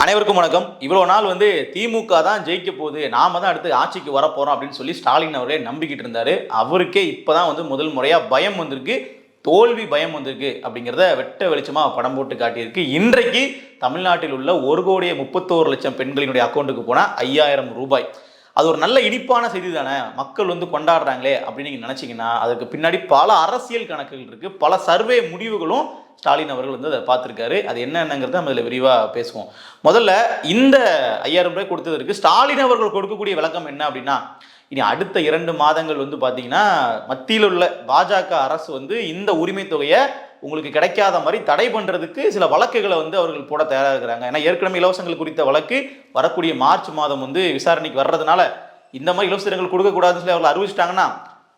அனைவருக்கும் வணக்கம். இவ்வளோ நாள் திமுக தான் ஜெயிக்க போகுது, நாம தான் அடுத்து ஆட்சிக்கு வரப்போறோம் அப்படின்னு சொல்லி ஸ்டாலின் அவர்களே நம்பிக்கிட்டு இருந்தாரு. அவருக்கே இப்போதான் முதல் முறையாக பயம் வந்திருக்கு, தோல்வி பயம் வந்திருக்கு அப்படிங்கிறத வெட்ட வெளிச்சமாக படம் போட்டு காட்டியிருக்கு. இன்றைக்கு தமிழ்நாட்டில் உள்ள 1,31,00,000 பெண்களினுடைய அக்கௌண்ட்டுக்கு போனால் 5,000 ரூபாய். அது ஒரு நல்ல இனிப்பான செய்தி தானே, மக்கள் கொண்டாடுறாங்களே அப்படின்னு நீங்கள் நினச்சிங்கன்னா அதுக்கு பின்னாடி பல அரசியல் கணக்குகள் இருக்குது, பல சர்வே முடிவுகளும் ஸ்டாலின் அவர்கள் அதை பார்த்துருக்காரு. அது என்னங்கிறத நம்ம இதில் விரிவாக பேசுவோம். முதல்ல இந்த 5,000 ரூபாய் கொடுத்ததற்கு ஸ்டாலின் அவர்கள் கொடுக்கக்கூடிய விளக்கம் என்ன அப்படின்னா, இனி அடுத்த 2 மாதங்கள் பார்த்தீங்கன்னா மத்தியில் உள்ள பாஜக அரசு இந்த உரிமை தொகையை உங்களுக்கு கிடைக்காத மாதிரி தடை பண்ணுறதுக்கு சில வழக்குகளை அவர்கள் போட தயாராக இருக்கிறாங்க. ஏன்னா ஏற்கனவே இலவசங்கள் குறித்த வழக்கு வரக்கூடிய மார்ச் மாதம் விசாரணைக்கு வர்றதுனால இந்த மாதிரி இலவசங்கள் கொடுக்கக்கூடாதுன்னு சொல்லி அவர்கள் அறிவிச்சிட்டாங்கன்னா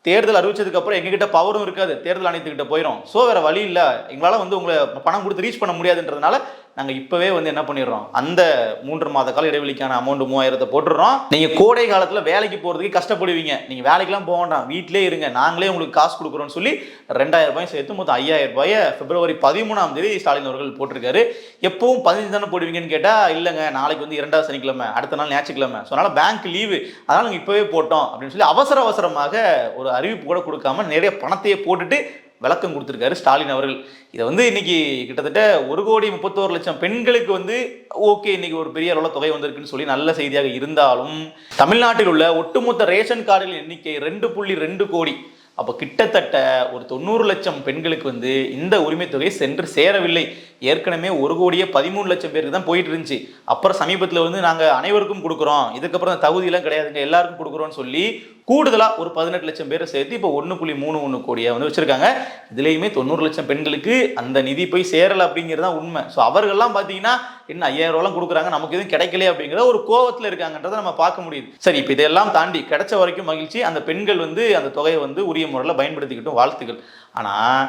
தேர்தல் அறிவிச்சதுக்கு அப்புறம் எங்ககிட்ட பவரும் இருக்காது, தேர்தல் ஆணையத்துக்கிட்ட போயிடும். ஸோ வேற வழி இல்லை, எங்களால் உங்களை பணம் கொடுத்து ரீச் பண்ண முடியாதுன்றதுனால நாங்கள் இப்போவே என்ன பண்ணிடுறோம், அந்த 3 மாத கால இடைவெளிக்கான அமௌண்ட் 3,000 போட்டுடுறோம். நீங்கள் கோடை காலத்தில் வேலைக்கு போகிறதுக்கு கஷ்டப்படுவீங்க, நீங்கள் வேலைக்கெல்லாம் போக வேண்டாம், வீட்டிலே இருங்க, நாங்களே உங்களுக்கு காசு கொடுக்குறோன்னு சொல்லி 2,000 ரூபாய் சேர்த்து மொத்தம் 5,000 ரூபாயை பிப்ரவரி 13ஆம் தேதி ஸ்டாலின் அவர்கள் போட்டிருக்காரு. எப்பவும் 15 தானே போடுவீங்கன்னு கேட்டால் இல்லைங்க, நாளைக்கு 2வது சனிக்கிழமை, அடுத்த நாள் ஞாயிற்றுக்கிழமை, ஸோ அதனால் பேங்க் லீவு, அதனால் நாங்கள் இப்போவே போட்டோம் அப்படின்னு சொல்லி அவசரமாக ஒரு அறிவிப்பு கூட கொடுக்காம நிறைய பணத்தையே போட்டுட்டு விளக்கம் கொடுத்திருக்காரு ஸ்டாலின் அவர்கள். இதை இன்னைக்கு கிட்டத்தட்ட 1,31,00,000 பெண்களுக்கு ஓகே, இன்னைக்கு ஒரு பெரிய அளவுல தொகை வந்திருக்குன்னு சொல்லி நல்ல செய்தியாக இருந்தாலும் தமிழ்நாட்டில் உள்ள ஒட்டுமொத்த ரேஷன் கார்டுகளின் எண்ணிக்கை 2.2 கோடி. அப்போ கிட்டத்தட்ட ஒரு 90 லட்சம் பெண்களுக்கு இந்த உரிமை தொகை சென்று சேரவில்லை. ஏற்கனவே 1,13,00,000 பேருக்கு தான் போயிட்டு இருந்துச்சு. அப்புறம் சமீபத்தில் நாங்கள் அனைவருக்கும் கொடுக்குறோம், இதுக்கப்புறம் தகுதியெல்லாம் கிடையாதுங்க, எல்லாருக்கும் கொடுக்குறோன்னு சொல்லி கூடுதலாக ஒரு 18 லட்சம் பேரை சேர்த்து இப்போ 1.31 கோடியை வச்சுருக்காங்க. இதுலேயுமே 90 லட்சம் பெண்களுக்கு அந்த நிதி போய் சேரலை அப்படிங்கிறது தான் உண்மை. ஸோ அவர்கள்லாம் பார்த்தீங்கன்னா என்ன 5,000 ரூபாலாம் கொடுக்குறாங்க, நமக்கு எதுவும் கிடைக்கல அப்படிங்கிற ஒரு கோவத்தில் இருக்காங்கன்றதை நம்ம பார்க்க முடியுது. சரி, இப்போ இதெல்லாம் தாண்டி கிடைச்ச வரைக்கும் மகிழ்ச்சி, அந்த பெண்கள் அந்த தொகையை உரிய முறையில் பயன்படுத்திக்கிட்டும் வாழ்த்துக்கள். ஆனால்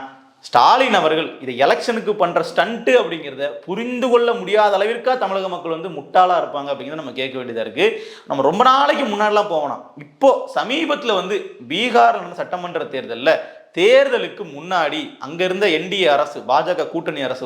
ஸ்டாலின் அவர்கள் இதை எலெக்ஷனுக்கு பண்ற ஸ்டண்ட் அப்படிங்கிறத புரிந்து கொள்ள முடியாத அளவிற்கா தமிழக மக்கள் முட்டாளா இருப்பாங்க அப்படிங்கிறத நம்ம கேட்க வேண்டியதா இருக்கு. நம்ம ரொம்ப நாளைக்கு முன்னாடிலாம் போகணும், இப்போ சமீபத்தில் பீகார் சட்டமன்ற தேர்தலுக்கு முன்னாடி அங்க இருந்த என்டிஏ அரசு, பாஜக கூட்டணி அரசு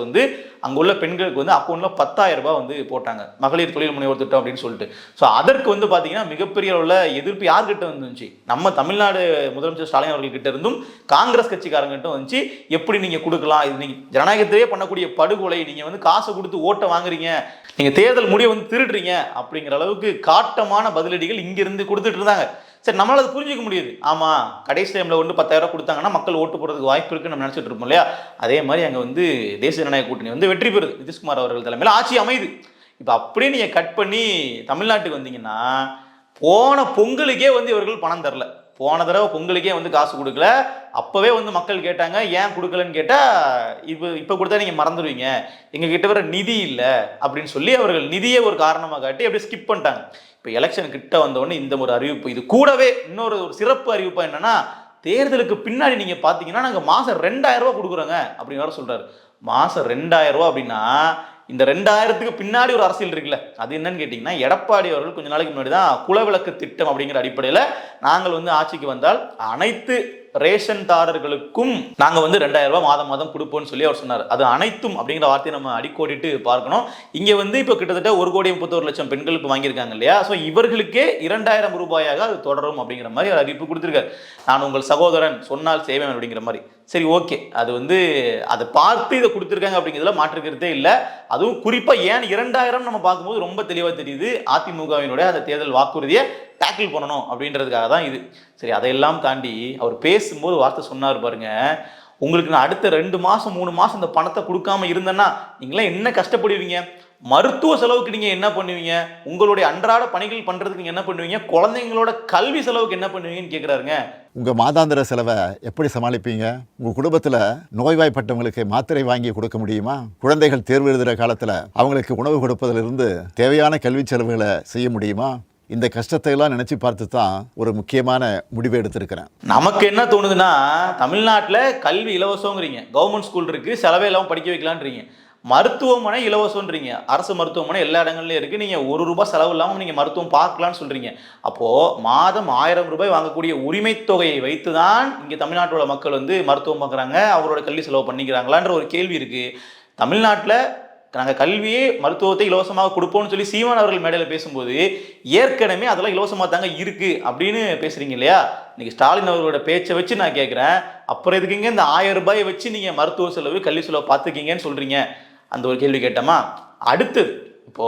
அங்குள்ள பெண்களுக்கு அக்கௌண்ட்ல 10,000 ரூபாய் போட்டாங்க, மகளிர் தொழில் முனைவோர் திட்டம் அப்படின்னு சொல்லிட்டு. ஸோ அதற்கு பாத்தீங்கன்னா மிகப்பெரிய உள்ள எதிர்ப்பு யார்கிட்ட வந்துச்சு, நம்ம தமிழ்நாடு முதலமைச்சர் ஸ்டாலின் அவர்கள் கிட்ட இருந்தும் காங்கிரஸ் கட்சிக்காரங்கிட்ட வந்துச்சு. எப்படி நீங்க கொடுக்கலாம், இது நீங்க ஜனநாயகத்திலேயே பண்ணக்கூடிய படுகொலை, நீங்க காசு கொடுத்து ஓட்டை வாங்குறீங்க, நீங்க தேர்தல் முடிவை திருடுறீங்க அப்படிங்கிற அளவுக்கு காட்டமான பதிலடிகள் இங்கிருந்து கொடுத்துட்டு இருந்தாங்க. சரி, நம்மளால அது புரிஞ்சிக்க முடியுது. ஆமாம், கடைசி டைமில் 10,000 கொடுத்தாங்கன்னா மக்கள் ஓட்டு போடுறதுக்கு வாய்ப்பு இருக்குன்னு நம்ம நினச்சிட்டு இருப்போம் இல்லையா. அதே மாதிரி அங்கே தேசிய ஜனநாயக கூட்டணி வெற்றி பெறுது, நிதிஷ்குமார் அவர்கள் தலைமையில் ஆட்சி அமையுது. இப்போ அப்படியே நீங்கள் கட் பண்ணி தமிழ்நாட்டுக்கு வந்தீங்கன்னா போன பொங்கலுக்கே இவர்கள் பணம் தரல. போன தடவை பொங்கலுக்கே காசு கொடுக்கல. அப்போவே மக்கள் கேட்டாங்க, ஏன் கொடுக்கலன்னு கேட்டால் இப்போ கொடுத்தா நீங்கள் மறந்துடுவீங்க, எங்கள் கிட்ட வர நிதி இல்லை அப்படின்னு சொல்லி அவர்கள் நிதியை ஒரு காரணமாக காட்டி அப்படியே ஸ்கிப் பண்ணிட்டாங்க. இப்போ எலெக்ஷன் கிட்ட வந்தோடனே இந்த ஒரு அறிவிப்பு, இது கூடவே இன்னொரு சிறப்பு அறிவிப்பு என்னன்னா, தேர்தலுக்கு பின்னாடி நீங்கள் பார்த்தீங்கன்னா நாங்கள் மாதம் 2,000 ரூபா கொடுக்குறோங்க அப்படின்னு வேற சொல்கிறாரு. மாதம் 2,000 ரூபா அப்படின்னா இந்த 2,000க்கு பின்னாடி ஒரு அரசியல் இருக்குல்ல, அது என்னன்னு கேட்டிங்கன்னா, எடப்பாடி அவர்கள் கொஞ்ச நாளைக்கு முன்னாடி தான் குலவிளக்கு திட்டம் அப்படிங்கிற அடிப்படையில் நாங்கள் ஆட்சிக்கு வந்தால் அனைத்து ரேஷன் தாரர்களுக்கும் நாங்கள் 2,000 ரூபாய் மாதம் மாதம் கொடுப்போம்னு சொல்லி அவர் சொன்னார். அது அனைத்தும் அப்படிங்கிற வார்த்தையை நம்ம அடிக்கோடிட்டு பார்க்கணும். இங்கே இப்போ கிட்டத்தட்ட 1,31,00,000 பெண்கள் இப்போ வாங்கியிருக்காங்க இல்லையா. ஸோ இவர்களுக்கே 2,000 ரூபாயாக அது தொடரும் அப்படிங்கிற மாதிரி ஒரு அறிவிப்பு கொடுத்துருக்காரு. நான் உங்கள் சகோதரன், சொன்னால் சேவன் அப்படிங்கிற மாதிரி. சரி, ஓகே, அது அதை பார்த்து இதை கொடுத்துருக்காங்க அப்படிங்கிறதுல மாற்றுக்கிறதே இல்லை. அதுவும் குறிப்பாக ஏன் 2,000 நம்ம பார்க்கும்போது ரொம்ப தெளிவாக தெரியுது, அதிமுகவினுடைய அந்த தேர்தல் வாக்குறுதியை டேக்கிள் பண்ணணும் அப்படின்றதுக்காக தான் இது. சரி, அதையெல்லாம் தாண்டி அவர் பேசும்போது வார்த்தை சொன்னார் பாருங்க, உங்களுக்கு நான் அடுத்த 2 மாதம் 3 மாதம் இந்த பணத்தை கொடுக்காம இருந்தேன்னா நீங்களாம் என்ன கஷ்டப்படுவீங்க, மருத்துவ செலவுக்கு நீங்கள் என்ன பண்ணுவீங்க, உங்களுடைய அன்றாட பணிகள் பண்ணுறதுக்கு நீங்கள் என்ன பண்ணுவீங்க, குழந்தைங்களோட கல்வி செலவுக்கு என்ன பண்ணுவீங்கன்னு கேட்குறாருங்க. உங்கள் மாதாந்திர செலவை எப்படி சமாளிப்பீங்க, உங்கள் குடும்பத்தில் நோய்வாய்ப்பட்டவங்களுக்கு மாத்திரை வாங்கி கொடுக்க முடியுமா, குழந்தைகள் தேர்வு எழுதுகிற காலத்தில் அவங்களுக்கு உணவு கொடுப்பதிலிருந்து தேவையான கல்வி செலவுகளை செய்ய முடியுமா, இந்த கஷ்டத்தை எல்லாம் நினைச்சு பார்த்து தான் ஒரு முக்கியமான முடிவை எடுத்திருக்கிறேன். நமக்கு என்ன தோணுதுன்னா, தமிழ்நாட்டில் கல்வி இலவசங்கிறீங்க, கவர்மெண்ட் ஸ்கூல் இருக்குது, செலவே இல்லாமல் படிக்க வைக்கலான்றீங்க, மருத்துவமனை இலவசம்ன்றீங்க, அரசு மருத்துவமனை எல்லா இடங்கள்லையும் இருக்குது, நீங்கள் 1 ரூபாய் செலவு இல்லாமல் நீங்கள் மருத்துவம் பார்க்கலான்னு சொல்கிறீங்க. அப்போது மாதம் 1,000 ரூபாய் வாங்கக்கூடிய உரிமை தொகையை வைத்து தான் இங்கே தமிழ்நாட்டோட மக்கள் மருத்துவம் பார்க்குறாங்க, அவரோட கல்வி செலவு பண்ணிக்கிறாங்களான்ற ஒரு கேள்வி இருக்குது. தமிழ்நாட்டில் நாங்கள் கல்வியே மருத்துவத்தை இலவசமாக கொடுப்போம்னு சொல்லி சீமான் அவர்கள் மேடையில் பேசும்போது ஏற்கனவே அதெல்லாம் இலவசமாக தாங்க இருக்கு அப்படின்னு பேசுறீங்க இல்லையா? இன்னைக்கு ஸ்டாலின் அவர்களோட பேச்சை வச்சு நான் கேட்குறேன், அப்புறம் எதுக்குங்க இந்த 1000 ரூபாயை வச்சு நீங்கள் மருத்துவ செலவு கல்வி செலவு பார்த்துக்கிங்கன்னு சொல்றீங்க? அந்த ஒரு கேள்வி கேட்டோமா. அடுத்தது, இப்போ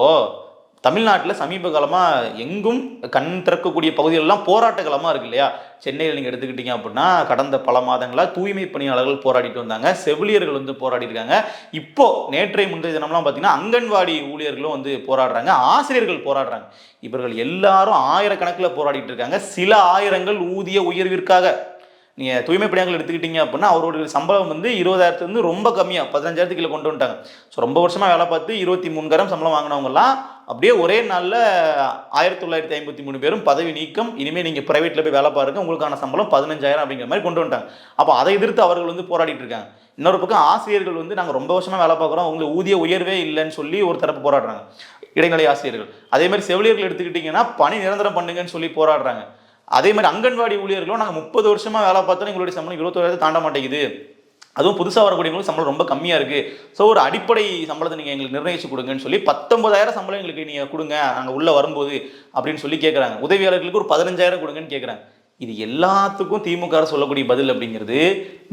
தமிழ்நாட்டில் சமீப காலமாக எங்கும் கண் திறக்கக்கூடிய பகுதிகளெல்லாம் போராட்ட காலமாக இருக்கு இல்லையா? சென்னையில் நீங்கள் எடுத்துக்கிட்டீங்க அப்படின்னா கடந்த பல மாதங்களாக தூய்மை பணியாளர்கள் போராடிட்டு வந்தாங்க, செவிலியர்கள் வந்து போராடி இருக்காங்க. இப்போ நேற்றைய முந்தைய தினம்லாம் பார்த்தீங்கன்னா அங்கன்வாடி ஊழியர்களும் வந்து போராடுறாங்க, ஆசிரியர்கள் போராடுறாங்க. இவர்கள் எல்லாரும் ஆயிரக்கணக்கில் போராடிட்டு இருக்காங்க. சில ஆயிரங்கள் ஊதிய உயர்விற்காக. நீங்கள் தூய்மை பணியாளர்கள் எடுத்துக்கிட்டீங்க அப்படின்னா அவருடைய சம்பளம் வந்து 20,000 ரொம்ப கம்மியாக 15,000 கீழே கொண்டு வந்துட்டாங்க. ஸோ ரொம்ப வருஷமாக வேலை பார்த்து 23,000 சம்பளம் வாங்கினவங்கலாம் அப்படியே ஒரே நாளில் 1953 பேரும் பதவி நீக்கம், இனிமேல் நீங்கள் ப்ரைவேட்டில் போய் வேலை பாருங்க, உங்களுக்கான சம்பளம் 15,000 அப்படிங்கிற மாதிரி கொண்டு வந்துட்டாங்க. அப்போ அதை எதிர்த்து அவர்கள் வந்து போராடிட்டு இருக்காங்க. இன்னொரு பக்கம் ஆசிரியர்கள் வந்து நாங்கள் ரொம்ப வருஷமாக வேலை பார்க்குறோம், உங்களுக்கு ஊதிய உயர்வே இல்லைன்னு சொல்லி ஒரு தரப்பு போராடுறாங்க, இடைநிலை ஆசிரியர்கள். அதே மாதிரி செவிலியர்கள் எடுத்துக்கிட்டிங்கன்னா பணி நிரந்தரம் பண்ணுங்கன்னு சொல்லி போராடுறாங்க. அதே மாதிரி அங்கன்வாடி ஊழியர்களும் நாங்கள் 30 வருஷமா வேலை பார்த்தோம், எங்களுடைய சம்பளம் 21,000 தாண்ட மாட்டேங்குது, அதுவும் புதுசாக வரக்கூடியவங்களுக்கு சம்பளம் ரொம்ப கம்மியாக இருக்குது, ஸோ ஒரு அடிப்படை சம்பளத்தை நீங்கள் எங்களுக்கு நிர்ணயிச்சு கொடுங்கன்னு சொல்லி 19,000 சம்பளம் எங்களுக்கு நீங்கள் கொடுங்க நாங்கள் உள்ளே வரும்போது அப்படின்னு சொல்லி கேட்குறாங்க. உதவியாளர்களுக்கு ஒரு 15,000 கொடுங்கன்னு கேட்குறாங்க. இது எல்லாத்துக்கும் திமுக சொல்லக்கூடிய பதில் அப்படிங்கிறது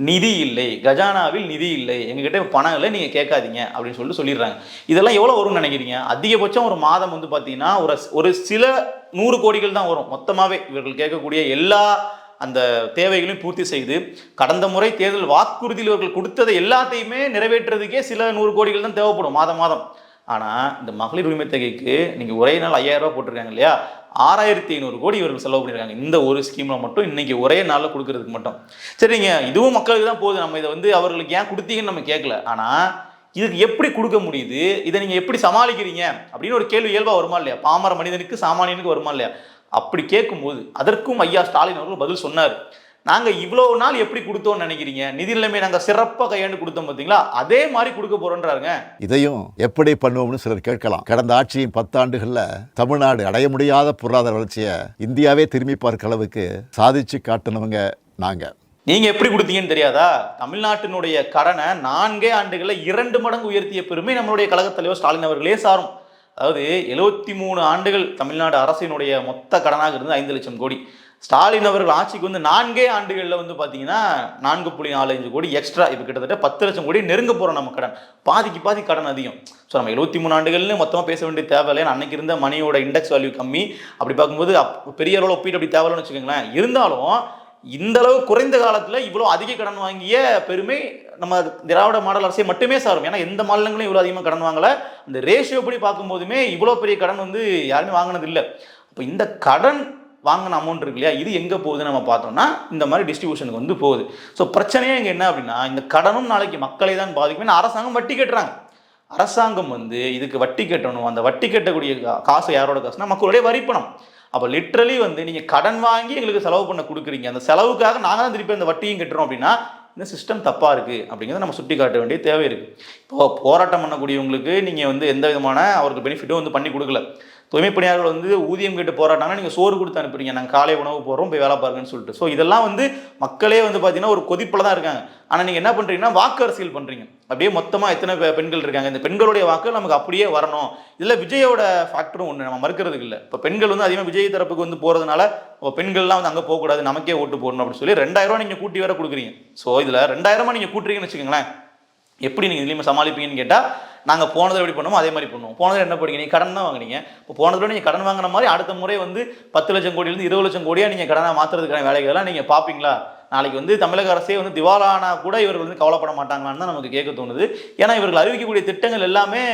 நிதி இல்லை, கஜானாவில் நிதி இல்லை, எங்ககிட்ட பணம் இல்லை, நீங்கள் கேட்காதீங்க அப்படின்னு சொல்லிடுறாங்க. இதெல்லாம் எவ்வளோ வரும்னு நினைக்கிறீங்க? அதிகபட்சம் ஒரு மாதம் வந்து பார்த்தீங்கன்னா ஒரு சில 100 கோடிகள் தான் வரும் மொத்தமாகவே. இவர்கள் கேட்கக்கூடிய எல்லா அந்த தேவைகளையும் பூர்த்தி செய்து கடந்த முறை தேர்தல் வாக்குறுதியில் இவர்கள் கொடுத்ததை எல்லாத்தையுமே நிறைவேற்றுறதுக்கே சில 100 கோடிகள் தான் தேவைப்படும் மாதம். ஆனால் இந்த மகளிர் உரிமை தொகைக்கு நீங்கள் ஒரே நாள் 5,000 ரூபா போட்டிருக்காங்க இல்லையா, 6,500 கோடி இவர்கள் செலவு பண்ணியிருக்காங்க இந்த ஒரு ஸ்கீமில் மட்டும், இன்னைக்கு ஒரே நாளில் கொடுக்கறதுக்கு மட்டும். சரிங்க, இதுவும் மக்களுக்கு தான் போகுது, நம்ம இதை வந்து அவர்களுக்கு ஏன் கொடுத்தீங்கன்னு நம்ம கேட்கல. ஆனால் இதுக்கு எப்படி கொடுக்க முடியுது, இதை நீங்கள் எப்படி சமாளிக்கிறீங்க அப்படின்னு ஒரு கேள்வி இயல்பாக வருமா இல்லையா? பாமர மனிதனுக்கு சாமானியனுக்கு வருமா இல்லையா? அப்படி கேட்கும்போது அதற்கும் ஐயா ஸ்டாலின் அவர்கள் பதில் சொன்னார். நாங்கள் இவ்வளோ நாள் எப்படி கொடுத்தோம்னு நினைக்கிறீங்க, நிதி நிலைமை நாங்கள் சிறப்பாக கையாண்டு கொடுத்தோம் பார்த்தீங்களா, அதே மாதிரி கொடுக்க போறோன்றாருங்க. இதையும் எப்படி பண்ணுவோம்னு சிலர் கேட்கலாம். கடந்த ஆட்சியின் 10 ஆண்டுகளில் தமிழ்நாடு அடைய முடியாத பொருளாதார வளர்ச்சியை இந்தியாவே திரும்பி பார்க்க அளவுக்கு சாதிச்சு காட்டினவங்க நாங்கள். நீங்க எப்படி கொடுத்தீங்கன்னு தெரியாதா? தமிழ்நாட்டினுடைய கடனை 4 ஆண்டுகளில் 2 மடங்கு உயர்த்திய பெருமை நம்மளுடைய கழகத் தலைவர் ஸ்டாலின் அவர்களே சாரும். அதாவது 73 ஆண்டுகள் தமிழ்நாடு அரசினுடைய மொத்த கடனாக இருந்து 5 லட்சம் கோடி. ஸ்டாலின் அவர்கள் ஆட்சிக்கு வந்து 4 ஆண்டுகளில் வந்து பார்த்தீங்கன்னா 4.45 கோடி எக்ஸ்ட்ரா, இப்போ கிட்டத்தட்ட 10 லட்சம் கோடி நெருங்க போகிறோம் நம்ம கடன். பாதிக்கு பாதி கடன் அதிகம். ஸோ நம்ம 73 ஆண்டுகள்னு மொத்தமாக பேச வேண்டிய தேவையில்லை. அன்னைக்கு இருந்த மணியோட இண்டெக்ஸ் வேல்யூ கம்மி, அப்படி பார்க்கும்போது பெரிய அளவில் ஒப்பீடு அப்படி தேவையில்லைன்னு வச்சுக்கோங்களேன். இருந்தாலும் இந்த அளவு குறைந்த காலத்தில் இவ்வளோ அதிக கடன் வாங்கிய பெருமை நம்ம திராவிட மாடல் அரசை மட்டுமே சாரும். ஏன்னா எந்த மாநிலங்களும் இவ்வளோ அதிகமாக கடன் வாங்கலை. அந்த ரேஷியோ படி பார்க்கும்போதுமே இவ்வளோ பெரிய கடன் வந்து யாருமே வாங்கினது இல்லை. அப்போ இந்த கடன் வாங்கின அமௌண்ட் இருக்கு இல்லையா, இது எங்கே போகுதுன்னு நம்ம பார்த்தோம்னா இந்த மாதிரி டிஸ்ட்ரிபியூஷனுக்கு வந்து போகுது. ஸோ பிரச்சனையே இங்கே என்ன அப்படின்னா, இந்த கடனும் நாளைக்கு மக்களை தான் பாதிக்கும். அரசாங்கம் வட்டி கட்டுறாங்க. அரசாங்கம் வந்து இதுக்கு வட்டி கட்டணும். அந்த வட்டி கட்டக்கூடிய காசு யாரோட காசுனா மக்களுடைய வரிப்பணம். அப்போ லிட்ரலி வந்து நீங்கள் கடன் வாங்கி எங்களுக்கு செலவு பண்ண கொடுக்குறீங்க, அந்த செலவுக்காக நாங்கள் தான் திருப்பி அந்த வட்டியும் கட்டுறோம் அப்படின்னா இந்த சிஸ்டம் தப்பாக இருக்குது அப்படிங்கிறத நம்ம சுட்டி காட்ட வேண்டிய தேவை இருக்குது. இப்போது போராட்டம் பண்ணக்கூடியவங்களுக்கு நீங்கள் வந்து எந்த விதமான அவருக்கு பெனிஃபிட்டும் வந்து பண்ணி கொடுக்கல. தூய்மை பணியாளர்கள் வந்து ஊதியம் கேட்டு போராட்டாங்கன்னா நீங்கள் சோறு கொடுத்து அனுப்புறீங்க, நாங்கள் காலை உணவு போடுறோம் போய் வேலை பாருங்கன்னு சொல்லிட்டு. ஸோ இதெல்லாம் வந்து மக்களே வந்து பார்த்தீங்கன்னா ஒரு கொதிப்பில் தான் இருக்காங்க. ஆனால் நீங்கள் என்ன பண்ணுறீங்கன்னா வாக்கு அரசியல் பண்ணுறீங்க. அப்படியே மொத்தமாக எத்தனை பெண்கள் இருக்காங்க, இந்த பெண்களுடைய வாக்கு நமக்கு அப்படியே வரணும். இதில் விஜயோட ஃபேக்டரும் ஒன்று நம்ம மறுக்கிறதுக்கு இல்லை. இப்போ பெண்கள் வந்து அதிகமாக விஜய் தரப்புக்கு வந்து போகிறதுனால பெண்கள்லாம் வந்து அங்கே போகக்கூடாது, நமக்கே ஓட்டு போடணும் அப்படின்னு சொல்லி 2,000 ரூபா நீங்கள் கூட்டி வேற கொடுக்குறீங்க. ஸோ இதில் 2,000 நீங்கள் கூட்டுறீங்கன்னு வச்சுக்கோங்களேன், எப்படி நீங்கள் இதுலேயுமே சமாளிப்பீங்கன்னு கேட்டால் நாங்கள் போனதை எப்படி பண்ணுவோம் அதே மாதிரி பண்ணுவோம். போனதில் என்ன பண்ணீங்க, நீங்கள் கடன் தான் வாங்கினீங்க. இப்போ போனதோட நீங்கள் கடன் வாங்கின மாதிரி அடுத்த முறை வந்து 10 லட்சம் கோடியிலேருந்து 20 லட்சம் கோடியாக நீங்கள் கடனாக மாற்றுறதுக்கான வேலைகள்லாம் நீங்கள் பார்ப்பீங்களா? நாளைக்கு வந்து தமிழக அரசே வந்து திவாலானா கூட இவர்கள் வந்து கவலைப்பட மாட்டாங்களான்னு தான் நமக்கு கேட்க தோணுது. ஏன்னா இவர்கள் அறிவிக்கக்கூடிய திட்டங்கள் எல்லாமே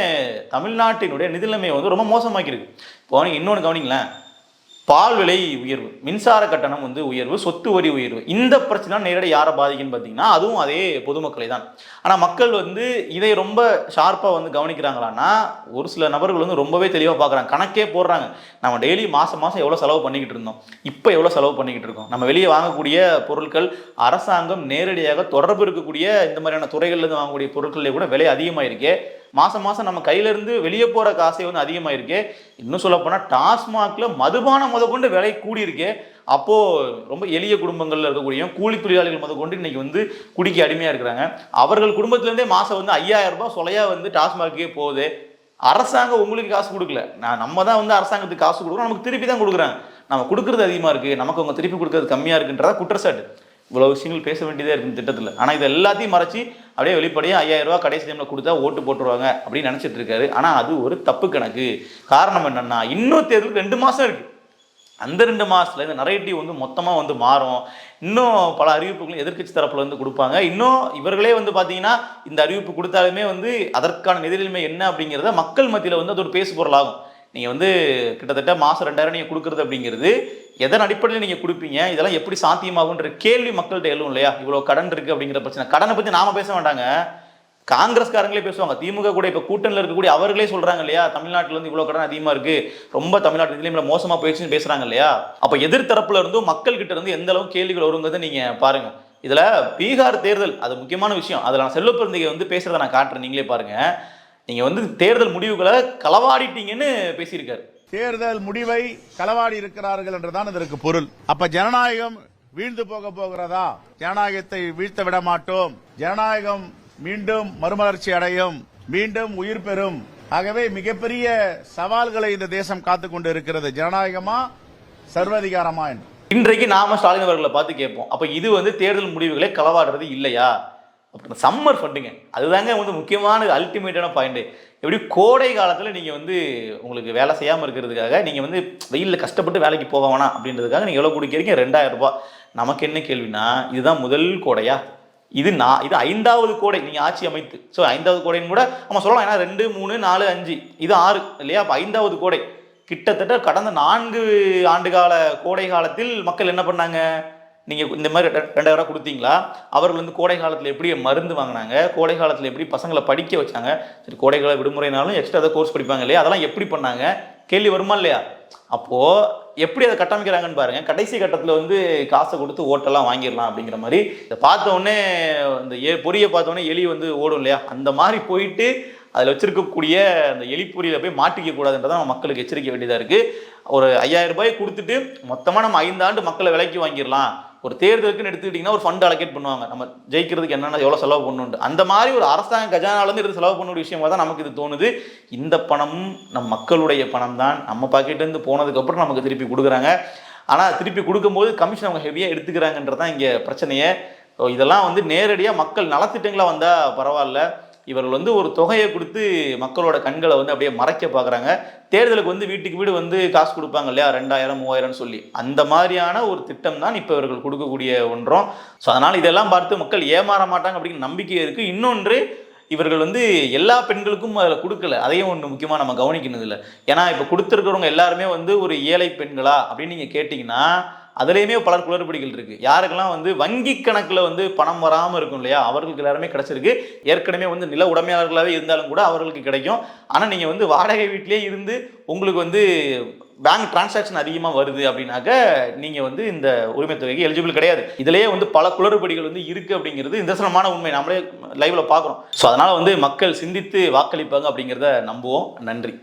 தமிழ்நாட்டினுடைய நிதி நிலைமையை வந்து ரொம்ப மோசமாக்கிருக்கு. இப்போ நீங்கள் இன்னொன்று கவனிங்களேன், பால் விலை உயர்வு, மின்சார கட்டணம் வந்து உயர்வு, சொத்து வரி உயர்வு, இந்த பிரச்சனை நேரடி யாரை பாதிக்குன்னு பார்த்தீங்கன்னா அதுவும் அதே பொதுமக்களை தான். ஆனால் மக்கள் வந்து இதை ரொம்ப ஷார்ப்பாக வந்து கவனிக்கிறாங்களான்னா ஒரு சில நபர்கள் வந்து ரொம்பவே தெளிவாக பார்க்குறாங்க, கணக்கே போடுறாங்க. நம்ம டெய்லி மாதம் எவ்வளோ செலவு பண்ணிக்கிட்டு இருந்தோம், இப்போ எவ்வளோ செலவு பண்ணிக்கிட்டு இருக்கோம். நம்ம வெளியே வாங்கக்கூடிய பொருட்கள் அரசாங்கம் நேரடியாக தொடர்பு இருக்கக்கூடிய இந்த மாதிரியான துறைகள்லேருந்து வாங்கக்கூடிய பொருட்களில் கூட விலை அதிகமாக இருக்கே. மாசம் மாசம் நம்ம கையில இருந்து வெளியே போற காசே வந்து அதிகமாயிருக்கு. இன்னும் சொல்ல போனா டாஸ்மாக்ல மதுபானம் முதற்கொண்டு விலை கூடி இருக்கு. அப்போ ரொம்ப எளிய குடும்பங்கள்ல இருக்கக்கூடிய கூலி தொழிலாளிகள் முதற்கொண்டு இன்னைக்கு வந்து குடிக்க அடிமையா இருக்கிறாங்க. அவர்கள் குடும்பத்துல இருந்தே மாசம் வந்து 5000 ரூபாய் சொலையா வந்து டாஸ்மாகே போகுது. அரசாங்கம் உங்களுக்கு காசு கொடுக்கல, நம்ம தான் வந்து அரசாங்கத்துக்கு காசு கொடுக்குறோம், நமக்கு திருப்பி தான் கொடுக்குறாங்க. நம்ம கொடுக்குறது அதிகமா இருக்கு, நமக்கு அவங்க திருப்பி கொடுக்கறது கம்மியா இருக்குன்றதா குற்றச்சாட்டு. இவ்வளவு விஷயங்கள் பேச வேண்டியதே இருக்கு திட்டத்தில். ஆனால் இது எல்லாத்தையும் மறைச்சி அப்படியே வெளிப்படையாக 5000 ரூபா கடைசி டைமில் கொடுத்தா ஓட்டு போட்டுருவாங்க அப்படின்னு நினச்சிட்டு இருக்காரு. ஆனால் அது ஒரு தப்பு கணக்கு. காரணம் என்னன்னா, இன்னும் தேர்தலுக்கு 2 மாதம் இருக்கு. அந்த 2 மாதத்துல இந்த நரேட்டிவ் வந்து மொத்தமாக வந்து மாறும். இன்னும் பல அறிவிப்புகளும் எதிர்க்கட்சி தரப்புல வந்து கொடுப்பாங்க. இன்னும் இவர்களே வந்து பார்த்தீங்கன்னா இந்த அறிவிப்பு கொடுத்தாலுமே வந்து அதற்கான நிதிநிலைமை என்ன அப்படிங்கிறத மக்கள் மத்தியில் வந்து அது ஒரு பேசு பொருளாகும். நீங்கள் வந்து கிட்டத்தட்ட மாதம் 2000 நீங்கள் கொடுக்குறது அப்படிங்கிறது எதன் அடிப்படையில் நீங்கள் கொடுப்பீங்க, இதெல்லாம் எப்படி சாத்தியமாகுன்ற கேள்வி மக்கள்கிட்ட எழுவும் இல்லையா? இவ்வளோ கடன் இருக்குது அப்படிங்கிற பிரச்சனை. கடனை பற்றி நாம பேச மாட்டாங்க, காங்கிரஸ்காரங்களே பேசுவாங்க. திமுக கூட இப்போ கூட்டணியில் இருக்கக்கூடிய அவர்களே சொல்கிறாங்க இல்லையா, தமிழ்நாட்டில் வந்து இவ்வளோ கடன் அதிகமாக இருக்குது, ரொம்ப தமிழ்நாட்டு நிதிநிலைமையில மோசமாக போயிடுச்சுன்னு பேசுகிறாங்க இல்லையா? அப்போ எதிர்த்தரப்புல இருந்தும் மக்கள் கிட்ட இருந்து எந்த அளவுக்கு கேள்விகள் வருங்கிறத நீங்கள் பாருங்கள். இதில் பீகார் தேர்தல் அது முக்கியமான விஷயம். அதில் நான் செல்வப்பிரந்திகை வந்து பேசுகிறத நான் காட்டுறேன், நீங்களே பாருங்கள். நீங்கள் வந்து தேர்தல் முடிவுகளை களவாடிட்டீங்கன்னு பேசியிருக்காரு. தேர்தல் முடிவை களவாடி இருக்கிறார்கள் என்றுதான் இதற்கு பொருள். அப்ப ஜனநாயகம் வீழ்ந்து போகிறதா? ஜனநாயகத்தை வீழ்த்த விட மாட்டோம். ஜனநாயகம் மீண்டும் மறுமலர்ச்சி அடையும், மீண்டும் உயிர் பெறும். ஆகவே மிகப்பெரிய சவால்களை இந்த தேசம் காத்துக் கொண்டு இருக்கிறது. ஜனநாயகமா சர்வாதிகாரமா என்று இன்றைக்கு நாம ஸ்டாலின் அவர்களை பார்த்து கேட்போம், அப்ப இது வந்து தேர்தல் முடிவுகளை களவாடுறது இல்லையா? அப்புறம் சம்மர் ஃபண்டுங்க, அதுதாங்க வந்து முக்கியமான அல்டிமேட்டான பாயிண்ட். எப்படி கோடை காலத்தில் நீங்கள் வந்து உங்களுக்கு வேலை செய்யாமல் இருக்கிறதுக்காக நீங்கள் வந்து வெயிலில் கஷ்டப்பட்டு வேலைக்கு போக வேணாம் அப்படின்றதுக்காக நீங்கள் எவ்வளோ கொடுக்குறீங்க? 2000 ரூபாய். நமக்கு என்ன கேள்வினா, இதுதான் முதல் கோடையா? இது 5வது கோடை நீங்கள் ஆட்சி அமைத்து. ஸோ 5வது கோடைன்னு கூட நம்ம சொல்லலாம். ஏன்னா 2, 3, 4, 5 இது 6 இல்லையா? அப்போ 5வது கோடை. கிட்டத்தட்ட கடந்த 4 ஆண்டு கால கோடை காலத்தில் மக்கள் என்ன பண்ணாங்க? நீங்கள் இந்த மாதிரி 2000 ரூபா கொடுத்தீங்களா? அவர்கள் வந்து கோடை காலத்தில் எப்படி மருந்து வாங்கினாங்க, கோடை காலத்தில் எப்படி பசங்களை படிக்க வச்சாங்க? சரி, கோடை கால விடுமுறைனாலும் எக்ஸ்ட்ரா ஏதாவது கோர்ஸ் படிப்பாங்க இல்லையா? அதெல்லாம் எப்படி பண்ணாங்க? கேள்வி வருமா இல்லையா? அப்போது எப்படி அதை கட்டமைக்கிறாங்கன்னு பாருங்க. கடைசி கட்டத்தில் வந்து காசை கொடுத்து ஓட்டெல்லாம் வாங்கிடலாம் அப்படிங்கிற மாதிரி இதை பார்த்தோன்னே இந்த பொரியை பார்த்தோன்னே எலி வந்து ஓடும் இல்லையா? அந்த மாதிரி போயிட்டு அதில் வச்சிருக்கக்கூடிய அந்த எலிப்பொரியில் போய் மாட்டிக்க கூடாதுன்றதை நம்ம மக்களுக்கு எச்சரிக்க வேண்டியதாக இருக்குது. ஒரு 5000 ரூபாய் கொடுத்துட்டு மொத்தமாக நம்ம 5 ஆண்டு மக்களை விலைக்கு வாங்கிடலாம். ஒரு தேர்தலுக்குன்னு எடுத்துக்கிட்டிங்கன்னா ஒரு ஃபண்ட் அலோகேட் பண்ணுவாங்க, நம்ம ஜெயிக்கிறதுக்கு என்னென்ன எவ்வளோ செலவு பண்ணணுன்ட்டு. அந்த மாதிரி ஒரு அரசாங்க கஜானாலேருந்து எடுத்து செலவு பண்ண விஷயமாக தான் நமக்கு இது தோணுது. இந்த பணமும் நம் மக்களுடைய பணம் தான். நம்ம பாக்கெட்லேருந்து போனதுக்கப்புறம் நமக்கு திருப்பி கொடுக்குறாங்க. ஆனால் திருப்பி கொடுக்கும்போது கமிஷன் அவங்க ஹெவியாக எடுத்துக்கிறாங்கன்றது தான் இங்கே பிரச்சனையே. இதெல்லாம் வந்து நேரடியாக மக்கள் நலத்திட்டங்களாக வந்தால் பரவாயில்ல. இவர்கள் வந்து ஒரு தொகையை கொடுத்து மக்களோட கண்களை வந்து அப்படியே மறைக்க பார்க்குறாங்க. தேர்தலுக்கு வந்து வீட்டுக்கு வீடு வந்து காசு கொடுப்பாங்க இல்லையா, 2000 3000 சொல்லி, அந்த மாதிரியான ஒரு திட்டம் தான் இப்போ இவர்கள் கொடுக்கக்கூடிய ஒன்றும். ஸோ அதனால் இதெல்லாம் பார்த்து மக்கள் ஏமாற மாட்டாங்க அப்படின்னு நம்பிக்கை இருக்குது. இன்னொன்று, இவர்கள் வந்து எல்லா பெண்களுக்கும் அதில் கொடுக்கல, அதையும் ஒன்று முக்கியமாக நம்ம கவனிக்கணும் இல்லை. ஏன்னா இப்போ கொடுத்துருக்கிறவங்க எல்லாருமே வந்து ஒரு ஏழை பெண்களா அப்படின்னு நீங்கள் கேட்டிங்கன்னா அதுலேயுமே பலர் குளறுபடிகள் இருக்குது. யாருக்கெல்லாம் வந்து வங்கி கணக்கில் வந்து பணம் வராமல் இருக்கும் இல்லையா, அவர்களுக்கு எல்லாருமே கிடச்சிருக்கு. ஏற்கனவே வந்து நில உடைமையாளர்களாகவே இருந்தாலும் கூட அவர்களுக்கு கிடைக்கும். ஆனால் நீங்கள் வந்து வாடகை வீட்டிலே இருந்து உங்களுக்கு வந்து பேங்க் டிரான்சாக்ஷன் அதிகமாக வருது அப்படின்னாக்க நீங்கள் வந்து இந்த உரிமை தொகைக்கு எலிஜிபிள் கிடையாது. இதிலேயே வந்து பல குளறுபடிகள் வந்து இருக்குது அப்படிங்கிறது நிதர்சனமான உண்மை, நம்மளே லைவில் பார்க்குறோம். ஸோ அதனால் வந்து மக்கள் சிந்தித்து வாக்களிப்பாங்க அப்படிங்கிறத நம்புவோம். நன்றி.